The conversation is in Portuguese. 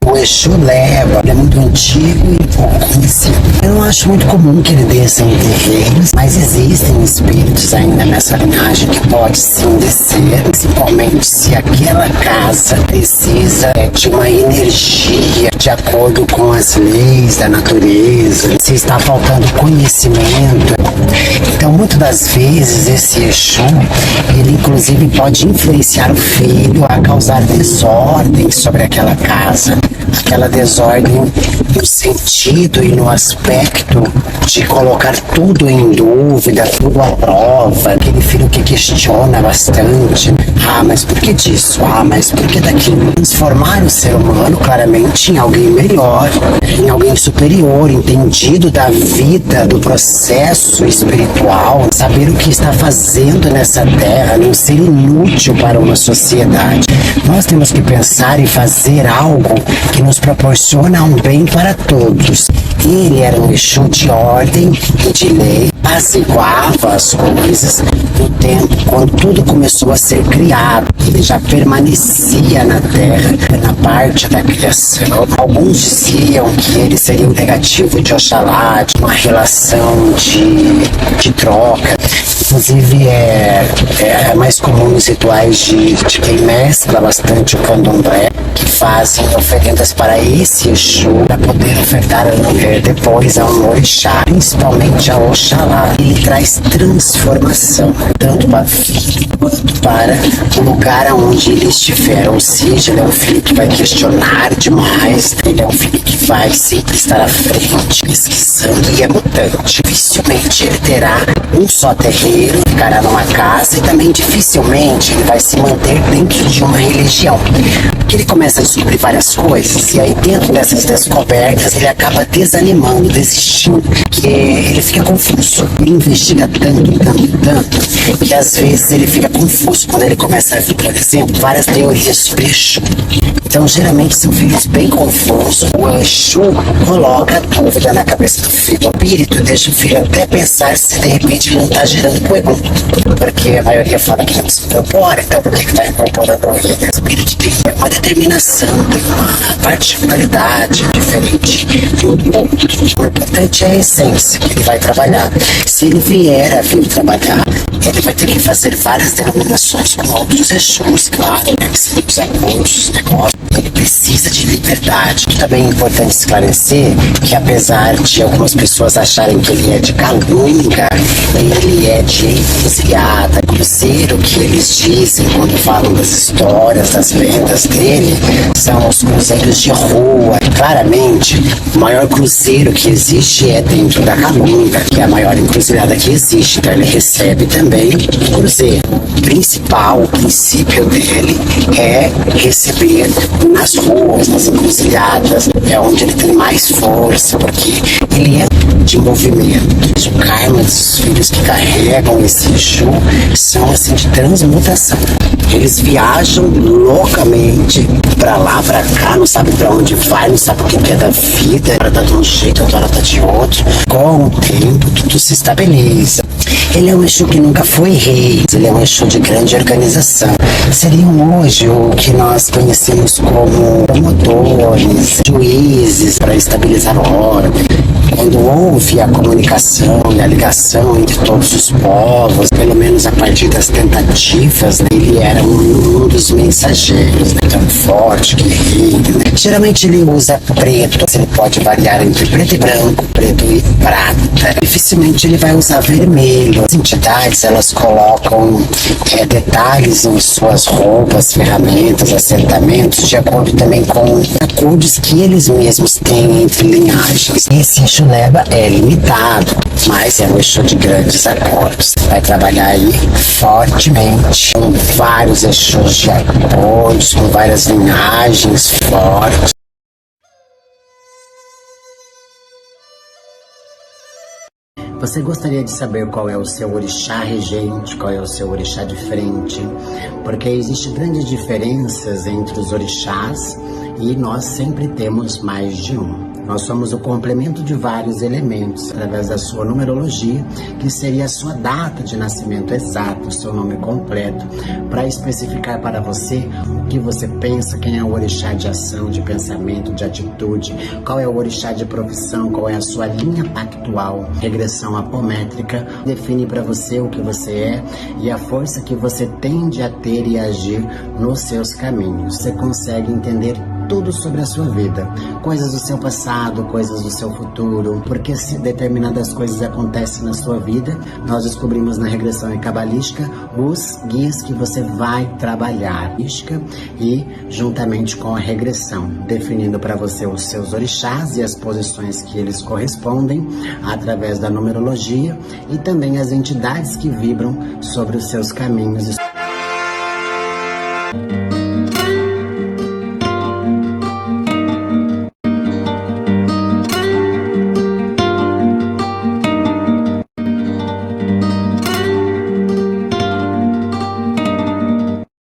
O Exu leva, ele é muito antigo e pouquíssimo. Eu não acho muito comum que ele desça em terreiros, mas existem espíritos ainda nessa linhagem que pode sim descer, principalmente se aquela casa precisa de uma energia de acordo com as leis da natureza, se está faltando conhecimento. Então, muitas das vezes, esse Exu, ele inclusive pode influenciar o filho a causar desordem sobre aquela casa. Aquela desordem no sentido e no aspecto de colocar tudo em dúvida, tudo à prova, aquele filho que questiona bastante. Ah, mas por que disso? Ah, mas por que daquilo? Transformar o ser humano claramente em alguém melhor, em alguém superior, entendido da vida, do processo espiritual, saber o que está fazendo nessa terra, não ser inútil para uma sociedade. Nós temos que pensar em fazer algo que nos proporciona um bem para todos. Ele era um Exu de ordem e de lei, apaziguava as coisas no tempo, quando tudo começou a ser criado. Ele já permanecia na Terra, na parte da criação. Alguns diziam que ele seria o negativo de Oxalá, de uma relação de troca. Inclusive é mais comum nos rituais de quem mescla bastante o candomblé, que fazem oferendas para esse Exu, para poder ofertar depois a um orixá, principalmente a Oxalá. Ele traz transformação, tanto para o filho quanto para o lugar onde ele estiver. Ou seja, ele é um filho que vai questionar demais, ele é um filho que vai sempre estar à frente, pesquisando, e é mutante. Dificilmente ele terá um só terreiro, ficará numa casa, e também dificilmente ele vai se manter dentro de uma religião. Porque ele começa a descobrir várias coisas, e aí dentro dessas descobertas ele acaba desanimando, desistindo, que ele fica confuso. Ele investiga tanto, que às vezes ele fica confuso quando ele começa a ver, por exemplo, várias teorias sobre Exu. Então, geralmente, são filhos bem confusos. O Exu coloca dúvida na cabeça do filho. O espírito deixa o filho até pensar se de repente ele não está gerando pergunta. Porque a maioria fala que não se incorpora, então por que está incorporando ele? O espírito tem uma determinação, tem uma particularidade diferente. O importante é a essência que ele vai trabalhar. Se ele vier a vir trabalhar, ele vai ter que fazer várias denominações com outros Exus, claro, né, que são os acordos, negócios. Ele precisa de liberdade. Também é importante esclarecer que, apesar de algumas pessoas acharem que ele é de Calunga, ele é de encruzilhada. cruzeiro que eles dizem quando falam das histórias, das lendas dele, são os cruzeiros de rua. Claramente, o maior cruzeiro que existe é dentro da Calunga, que é a maior encruzilhada que existe. Então ele recebe também o cruzeiro. O principal, o princípio dele é receber nas ruas, nas encruzilhadas, é onde ele tem mais força, porque ele é de movimento. O karma dos filhos que carregam esse Exu são assim de transmutação. Eles viajam loucamente pra lá, pra cá, não sabe pra onde vai, não sabe o que é da vida. Agora tá de um jeito, agora tá de outro. Com o tempo, tudo se estabelece. Ele é um Exu que nunca foi rei, ele é um Exu de grande organização. Seriam hoje o que nós conhecemos como promotores, juízes para estabilizar a ordem. Quando houve a comunicação e a ligação entre todos os povos, pelo menos a partir das tentativas, ele era um dos mensageiros, tão forte, guerreiro. Geralmente ele usa preto, ele pode variar entre preto e branco, preto e prata. Dificilmente ele vai usar vermelho. As entidades, elas colocam detalhes em suas roupas, ferramentas, assentamentos, de acordo também com acordos que eles mesmos têm entre linhagens. Esse Exu Leba é limitado, mas é um Exu de grandes acordos. Vai trabalhar aí fortemente, com vários Exus de acordos, com várias linhagens fortes. Você gostaria de saber qual é o seu orixá regente, qual é o seu orixá de frente? Porque existem grandes diferenças entre os orixás e nós sempre temos mais de um. Nós somos o complemento de vários elementos através da sua numerologia, que seria a sua data de nascimento exata, o seu nome completo, para especificar para você o que você pensa, quem é o orixá de ação, de pensamento, de atitude, qual é o orixá de profissão, qual é a sua linha pactual. Regressão apométrica define para você o que você é e a força que você tende a ter e agir nos seus caminhos. Você consegue entender tudo sobre a sua vida, coisas do seu passado, coisas do seu futuro, porque se determinadas coisas acontecem na sua vida, nós descobrimos na regressão cabalística os guias que você vai trabalhar e juntamente com a regressão, definindo para você os seus orixás e as posições que eles correspondem através da numerologia e também as entidades que vibram sobre os seus caminhos.